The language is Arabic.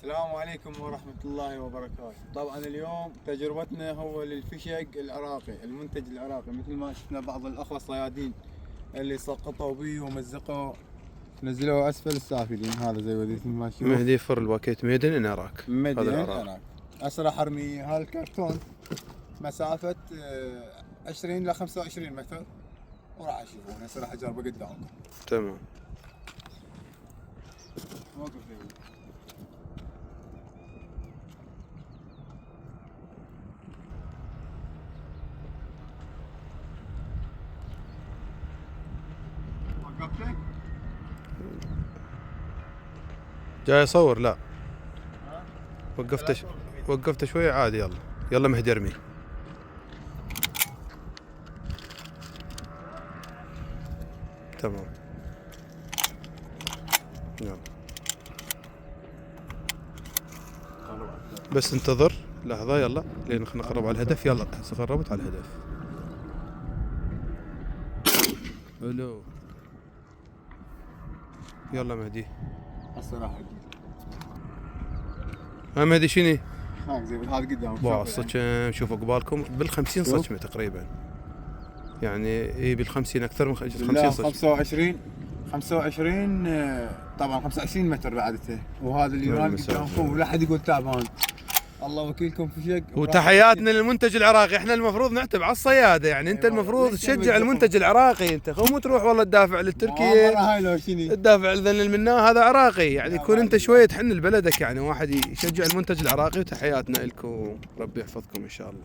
السلام عليكم ورحمة الله وبركاته. طبعا اليوم تجربتنا هو للفشق العراقي، المنتج العراقي، مثل ما شفنا بعض الأخوة الصيادين اللي سقطوا بيه ومزقوا نزلوه أسفل السافلين. هذا زي وديت ما تشوف مهدي فر الباكيت ميدن ان عراق. هذا العراق. هسه راح ارمي هالكرتون مسافة 20 إلى 25 متر وراح اشوفون. هسه راح اجربه قدامكم. تمام. وقف لي. وقفته؟ جاي اصور؟ لا وقفت شوي عادي. يلا مهدي ارمي. تمام. يلا بس انتظر لحظة. يلا لين نقرب على الهدف. يلا هسه قربت على الهدف. الو يلا مهدي. هسه راح اجي. ها مهدي شني؟ هاك زي هذا قدامك. الصجم شوفوا قبالكم بال50 صجمة تقريبا. يعني اي بال50 اكثر من 50 صجمة. 25 طبعا 25 متر بعدته. وهذا اللي رامي قدامكم ولا حد يقول تعبان. الله وكيلكم في شق. وتحياتنا للمنتج العراقي. احنا المفروض نعتب على الصياده، يعني انت المفروض تشجع المنتج العراقي. انت مو تروح والله تدافع للتركيا، هاي لو شنو تدافع لذن المناه. هذا عراقي، يعني يكون انت شويه تحن لبلدك، يعني واحد يشجع المنتج العراقي. وتحياتنا لكم، ربي يحفظكم ان شاء الله.